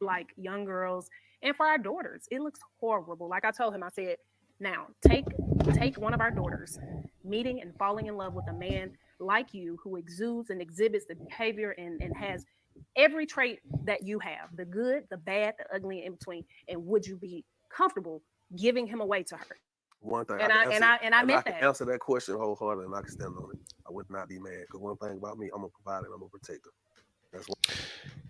like young girls and for our daughters. It looks horrible. Like I told him, I said, now take one of our daughters meeting and falling in love with a man like you who exudes and exhibits the behavior and has every trait that you have, the good, the bad, the ugly, and in between. And would you be comfortable giving him away to her? One thing I And can I and answer, I and I and I meant can that. answer that question wholeheartedly, and I can stand on it. I would not be mad because one thing about me, I'm a provider and I'm a protector. That's one.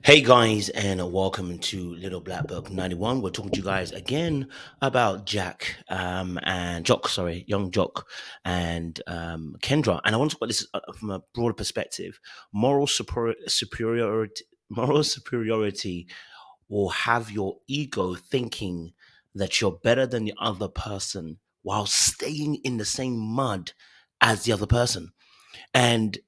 Hey guys, and welcome to Little Black Book 91. We're talking to you guys again about Jack and Jock, sorry, young Jock and Kendra. And I want to talk about this from a broader perspective. Superiority, moral superiority will have your ego thinking that you're better than the other person while staying in the same mud as the other person. And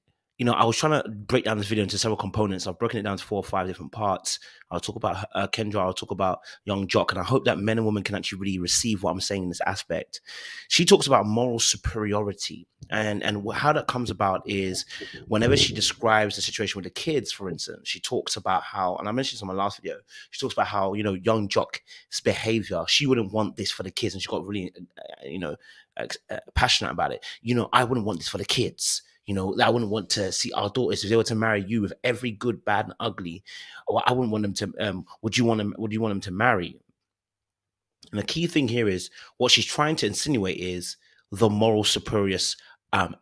I was trying to break down this video into several components. I've broken it down to 4 or 5 different parts. I'll talk about Kendra. I'll talk about young Jock, and I hope that men and women can actually really receive what I'm saying in this aspect. She talks about moral superiority, and how that comes about is whenever she describes the situation with the kids, for instance, she talks about how, and I mentioned this in my last video. She talks about how young Jock's behavior. She wouldn't want this for the kids, and she got really passionate about it. I wouldn't want this for the kids. I wouldn't want to see our daughters, if they were to marry you with every good, bad, and ugly. Or I wouldn't want them to. Would you want them? Would you want them to marry? And the key thing here is what she's trying to insinuate is the moral superiority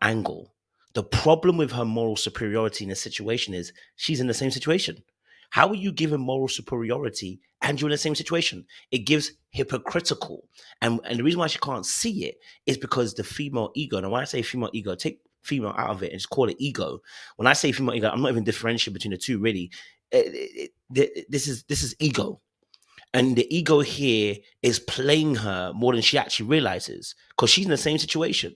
angle. The problem with her moral superiority in a situation is she's in the same situation. How are you given moral superiority and you're in the same situation? It gives hypocritical. And the reason why she can't see it is because the female ego, and when I say female ego, take female out of it and just call it ego. When I say female ego, I'm not even differentiating between the two really. This is ego. And the ego here is playing her more than she actually realizes because she's in the same situation,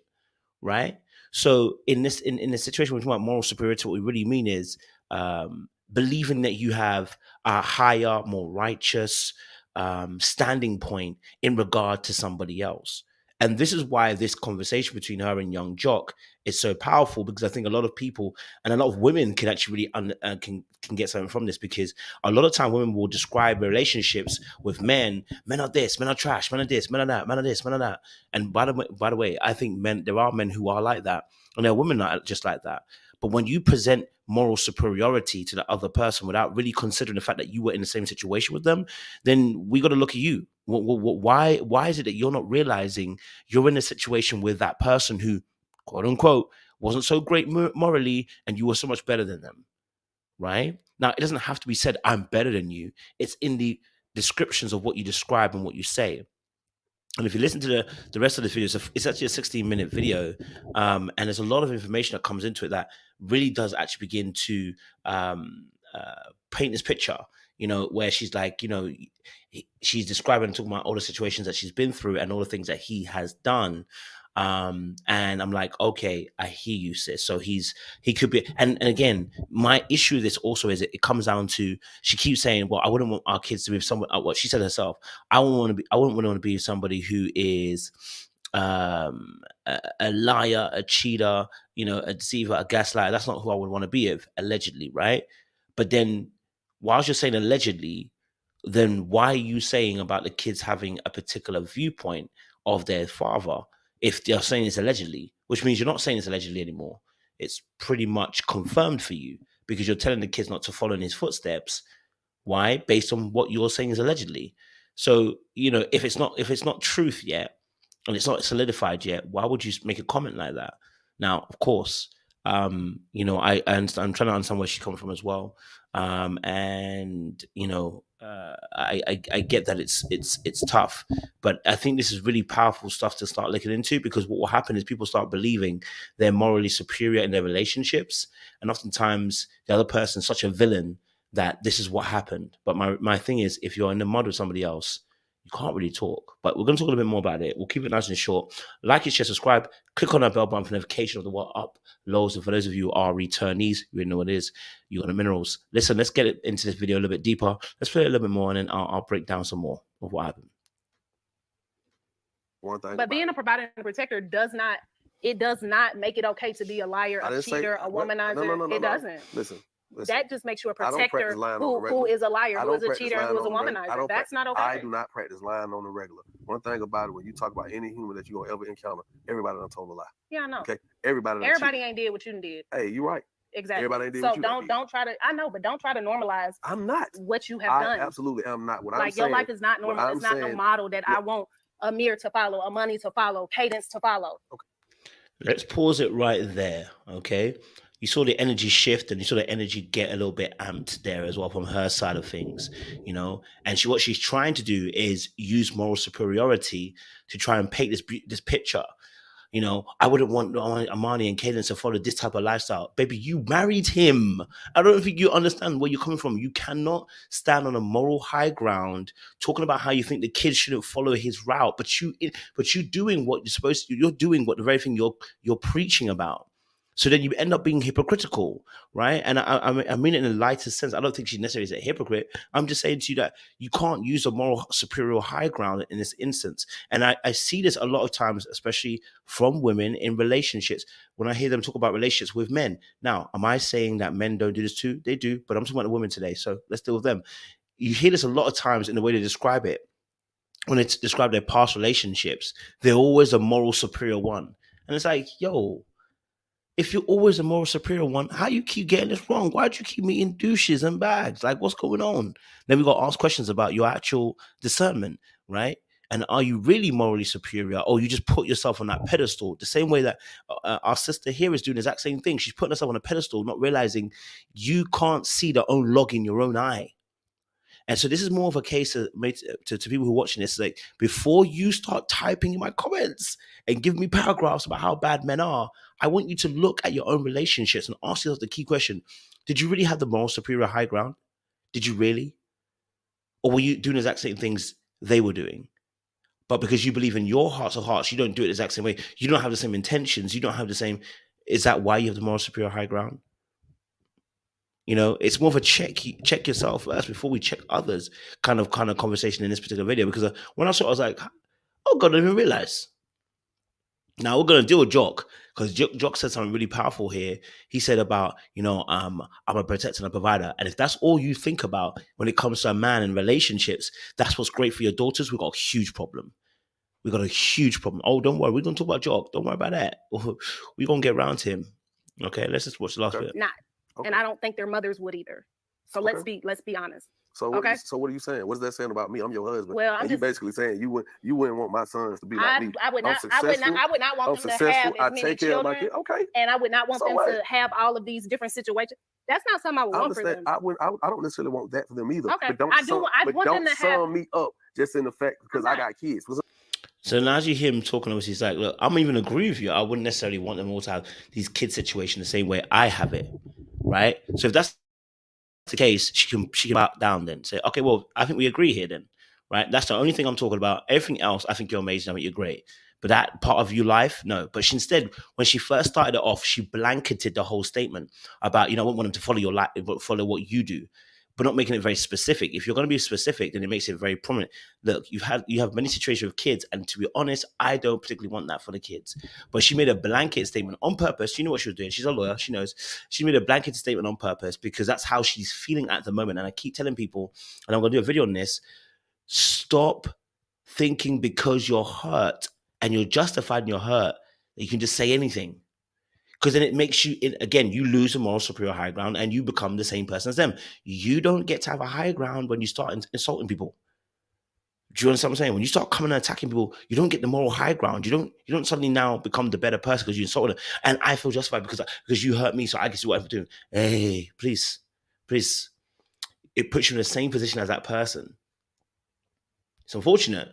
right? So in this situation, we're talking about moral superiority. What we really mean is believing that you have a higher, more righteous standing point in regard to somebody else. And this is why this conversation between her and young Jock is so powerful, because I think a lot of people and a lot of women can actually really can get something from this, because a lot of time women will describe relationships with men. Men are this, men are trash, men are this, men are that, men are this, men are that. And by the way, I think there are men who are like that, and there are women that are just like that. But when you present moral superiority to the other person without really considering the fact that you were in the same situation with them, then we got to look at you. Why is it that you're not realizing you're in a situation with that person who, quote unquote, wasn't so great morally, and you were so much better than them, right? Now, it doesn't have to be said, I'm better than you. It's in the descriptions of what you describe and what you say. And if you listen to the rest of the video, it's actually a 16-minute video, and there's a lot of information that comes into it that really does actually begin to paint this picture, where she's like, she's describing and talking about all the situations that she's been through and all the things that he has done. And I'm like, okay, I hear you, sis. So he could be, and again, my issue with this also is it comes down to, she keeps saying, well, I wouldn't want our kids to be someone, what she said herself, I wouldn't want to be somebody who is a liar, a cheater, a deceiver, a gaslighter. That's not who I would want to be with, allegedly, right? But then, whilst you're saying allegedly, then why are you saying about the kids having a particular viewpoint of their father if they're saying it's allegedly? Which means you're not saying it's allegedly anymore. It's pretty much confirmed for you, because you're telling the kids not to follow in his footsteps. Why? Based on what you're saying is allegedly. So, if it's not truth yet and it's not solidified yet, why would you make a comment like that? Now, of course, I understand, I'm trying to understand where she's coming from as well. And I get that it's tough, but I think this is really powerful stuff to start looking into, because what will happen is people start believing they're morally superior in their relationships, and oftentimes the other person's such a villain that this is what happened. But my thing is, if you're in the mud with somebody else, you can't really talk. But we're going to talk a little bit more about it. We'll keep it nice and short. Like it, share, subscribe. Click on that bell button for notification of the what uploads. And for those of you who are returnees, you know what it is. You got the minerals. Listen, let's get into this video a little bit deeper. Let's play it a little bit more, and then I'll break down some more of what happened. One thing But about being it. a provider and protector does not make it okay to be a liar, I a didn't say cheater, a what. No, no, womanizer. no, no, It no. doesn't. Listen, Listen, that just makes you a I don't practice protector lying on the who regular. is a liar, I who don't is a practice cheater, and lying who is a on the regular. womanizer. That's not okay. I do not practice lying on the regular. One thing about it, when you talk about any human that you're gonna ever encounter, everybody done told a lie. Yeah, I know. Okay, everybody ain't did what you done did. Hey, you're right. Exactly. Everybody ain't did so what you done don't try to. I know, but don't try to normalize. I'm not. What you have I done. absolutely am not. What like I'm saying, your life is not normal. It's not no model that I want a mirror to follow, a money to follow, cadence to follow. Okay. Let's pause it right there, okay? You saw the energy shift and you saw the energy get a little bit amped there as well from her side of things, you know? And what she's trying to do is use moral superiority to try and paint this picture. You know, I wouldn't want Amani and Cadence to follow this type of lifestyle. Baby, you married him. I don't think you understand where you're coming from. You cannot stand on a moral high ground talking about how you think the kids shouldn't follow his route, but you doing what you're supposed to. You're doing what the very thing you're preaching about. So then you end up being hypocritical, right? And I mean it in a lighter sense. I don't think she necessarily is a hypocrite. I'm just saying to you that you can't use a moral superior high ground in this instance. And I see this a lot of times, especially from women in relationships, when I hear them talk about relationships with men. Now, am I saying that men don't do this too? They do, but I'm talking about the women today. So let's deal with them. You hear this a lot of times in the way they describe it. When they describe their past relationships, they're always a moral superior one. And it's like, yo, if you're always a moral superior one, how you keep getting this wrong? Why do you keep meeting douches and bags? Like, what's going on? Then we got to ask questions about your actual discernment, right? And are you really morally superior, or you just put yourself on that pedestal? The same way that our sister here is doing the exact same thing. She's putting herself on a pedestal, not realizing you can't see the own log in your own eye. And so this is more of a case of, to people who are watching this, like, before you start typing in my comments and give me paragraphs about how bad men are, I want you to look at your own relationships and ask yourself the key question: did you really have the moral superior high ground? Did you really? Or were you doing the exact same things they were doing? But because you believe in your hearts of hearts, you don't do it the exact same way. You don't have the same intentions. You don't have the same. Is that why you have the moral superior high ground? You know, it's more of a check yourself first before we check others kind of conversation in this particular video. Because when I saw it, I was like, oh God, I didn't even realize. Now we're going to deal with Jock, because Jock said something really powerful here. He said about, I'm a protector and a provider. And if that's all you think about when it comes to a man and relationships, that's what's great for your daughters. We've got a huge problem. We've got a huge problem. Oh, don't worry. We're going to talk about Jock. Don't worry about that. We're going to get around to him. Okay, let's just watch the last bit. Not. Okay. And I don't think their mothers would either. So let's be honest. So what are you saying? What is that saying about me? I'm your husband. Well, you basically saying you wouldn't want my sons to be like me. I would not want them to have as many children. Okay. And I would not want them to have all of these different situations. That's not something I would want for them. I don't necessarily want that for them either. Okay. But don't sum me up just in the fact because I got kids. So now as you hear him talking, obviously, he's like, look, I'm even agree with you. I wouldn't necessarily want them all to have these kid situations the same way I have it, right? So if that's the case, she can back down then. Say, okay, well, I think we agree here then, right? That's the only thing I'm talking about. Everything else, I think you're amazing. I think you're great. But that part of your life, no. But she instead, when she first started it off, she blanketed the whole statement about, I won't want them to follow your life, follow what you do, but not making it very specific. If you're going to be specific, then it makes it very prominent. Look, you have many situations with kids, and to be honest, I don't particularly want that for the kids. But she made a blanket statement on purpose. You know what she was doing. She's a lawyer. She knows. She made a blanket statement on purpose because that's how she's feeling at the moment. And I keep telling people, and I'm going to do a video on this, stop thinking because you're hurt and you're justified in your hurt that you can just say anything. Because then it makes you, again, you lose a moral superior high ground and you become the same person as them. You don't get to have a high ground when you start insulting people. Do you understand what I'm saying? When you start coming and attacking people, you don't get the moral high ground. You don't suddenly now become the better person because you insulted them. And I feel justified because you hurt me, so I can see what I'm doing. Hey, please. It puts you in the same position as that person. It's unfortunate,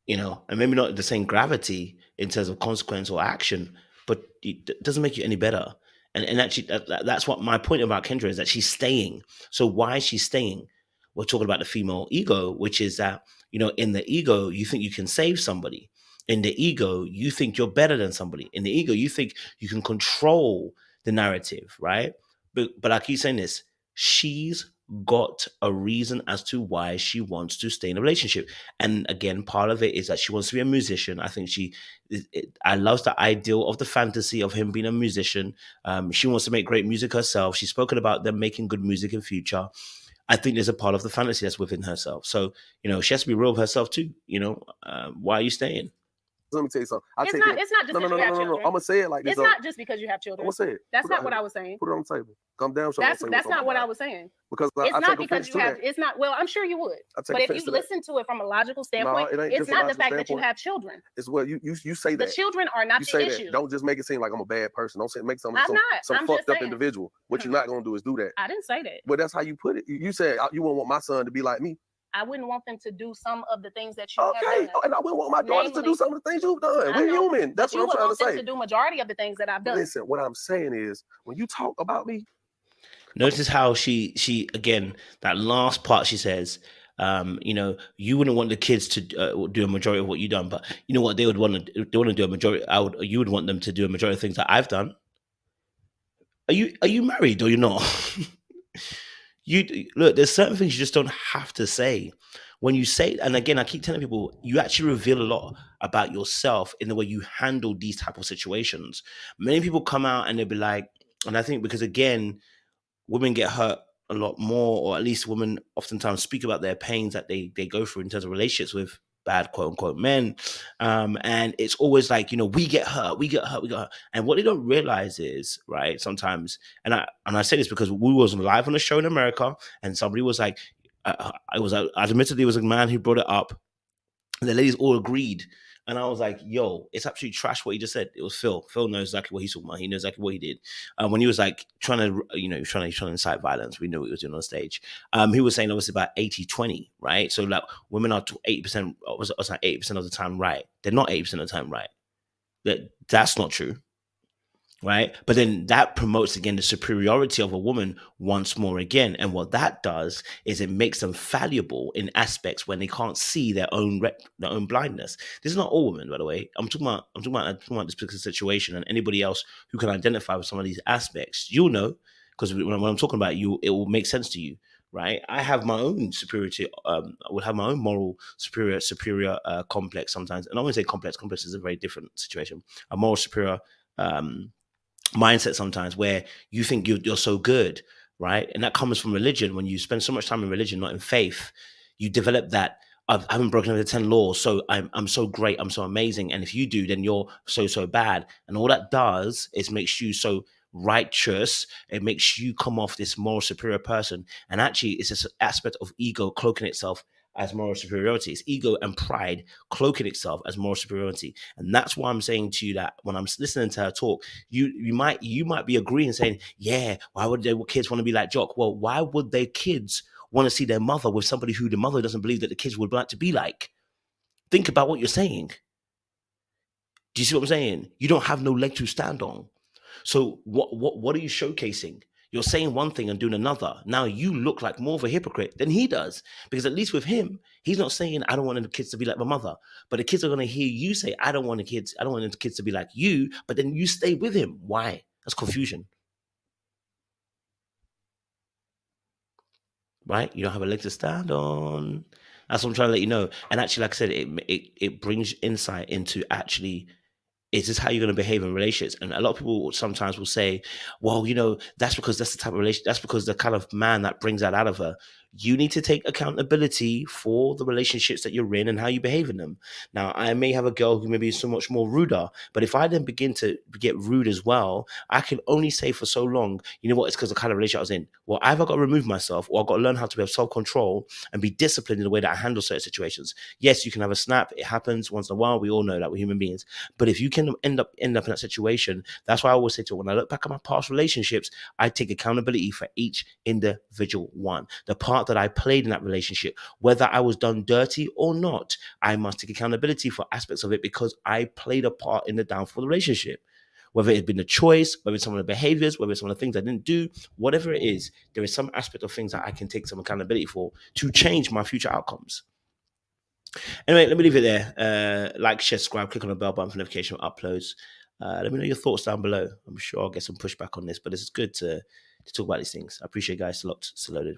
and maybe not the same gravity in terms of consequence or action, but it doesn't make you any better. And actually, that's what my point about Kendra is, that she's staying. So why is she staying? We're talking about the female ego, which is that, in the ego, you think you can save somebody. In the ego, you think you're better than somebody. In the ego, you think you can control the narrative, right? But I keep saying this, she's got a reason as to why she wants to stay in a relationship. And again, part of it is that she wants to be a musician. I think I love the ideal of the fantasy of him being a musician. She wants to make great music herself. She's spoken about them making good music in future. I think there's a part of the fantasy that's within herself. So, she has to be real with herself too. Why are you staying? Let me tell you something. It's not just because you have children. I'm gonna say it like this. It's not just because you have children. I'm gonna say it. That's not what I was saying. Put it on the table. Come down. That's not what I was saying. Because it's not because you have. It's not. Well, I'm sure you would. But if you listen to it from a logical standpoint, it's not the fact that you have children. It's what you say that the children are not the issue. Don't just make it seem like I'm a bad person. Don't make some fucked up individual. What you're not gonna do is do that. I didn't say that. But that's how you put it. You said you wouldn't want my son to be like me. I wouldn't want them to do some of the things that you have done. And I wouldn't want my daughters to do some of the things you've done. We're human. That's what I'm trying to say. To do majority of the things that I've done. Listen, what I'm saying is, when you talk about me, notice how she again, that last part she says, you wouldn't want the kids to do a majority of what you've done, but you know what, they want to do a majority. You would want them to do a majority of things that I've done. Are you married or you're not? Look, there's certain things you just don't have to say. When you say, and again, I keep telling people, you actually reveal a lot about yourself in the way you handle these type of situations. Many people come out and they'll be like, and I think because again, women get hurt a lot more, or at least women oftentimes speak about their pains that they go through in terms of relationships with bad quote unquote men. And it's always like, we get hurt. And what they don't realize is, right, sometimes, and I say this because we was live on a show in America and somebody was like, admittedly, it was a man who brought it up and the ladies all agreed. And I was like, yo, it's absolutely trash what he just said. It was Phil. Phil knows exactly what he's talking about. He knows exactly what he did. When he was like trying to incite violence, we knew what he was doing on stage. He was saying obviously about 80-20, right? So like women are 80%, was like 80% of the time right. They're not 80% of the time right. That's not true. Right. But then that promotes again the superiority of a woman once more again. And what that does is it makes them fallible in aspects when they can't see their own blindness. This is not all women, by the way. I'm talking about this particular situation, and anybody else who can identify with some of these aspects, you'll know, because when I'm talking about you, it will make sense to you. Right. I have my own superiority. I would have my own moral superior complex sometimes. And I wouldn't say complex. Complex is a very different situation. A moral superior mindset sometimes where you think you're so good, right? And that comes from religion. When you spend so much time in religion, not in faith, you develop that I haven't broken over the 10 laws, so I'm so great, I'm so amazing. And if you do, then you're so bad. And all that does is makes you so righteous. It makes you come off this moral superior person. And actually, it's this aspect of ego cloaking itself as moral superiority. It's ego and pride cloaking itself as moral superiority. And that's why I'm saying to you that when I'm listening to her talk, you might be agreeing, saying, yeah, why would their kids want to be like Jock? Well, why would their kids want to see their mother with somebody who the mother doesn't believe that the kids would like to be like? Think about what you're saying. Do you see what I'm saying? You don't have no leg to stand on. So what are you showcasing? You're saying one thing and doing another. Now you look like more of a hypocrite than he does. Because at least with him, he's not saying, I don't want the kids to be like my mother. But the kids are going to hear you say, I don't want the kids to be like you. But then you stay with him. Why? That's confusion. Right? You don't have a leg to stand on. That's what I'm trying to let you know. And actually, like I said, it brings insight into actually, is this how you're going to behave in relationships? And a lot of people sometimes will say, well, that's because that's the type of relationship, that's because the kind of man that brings that out of her. You need to take accountability for the relationships that you're in and how you behave in them. Now, I may have a girl who may be so much more ruder, but if I then begin to get rude as well, I can only say for so long, you know what, it's because the kind of relationship I was in. Well, either I've got to remove myself or I've got to learn how to have self-control and be disciplined in the way that I handle certain situations. Yes, you can have a snap. It happens once in a while. We all know that we're human beings. But if you can end up in that situation, that's why I always say to her, when I look back at my past relationships, I take accountability for each individual one. The part that I played in that relationship, whether I was done dirty or not, I must take accountability for aspects of it because I played a part in the downfall of the relationship. Whether it's been a choice, whether it's some of the behaviors, whether it's some of the things I didn't do, whatever it is, there is some aspect of things that I can take some accountability for to change my future outcomes. Anyway, let me leave it there. Like, share, subscribe, click on the bell button for notification of uploads. Let me know your thoughts down below. I'm sure I'll get some pushback on this, but it's good to talk about these things. I appreciate you guys a lot. It's loaded.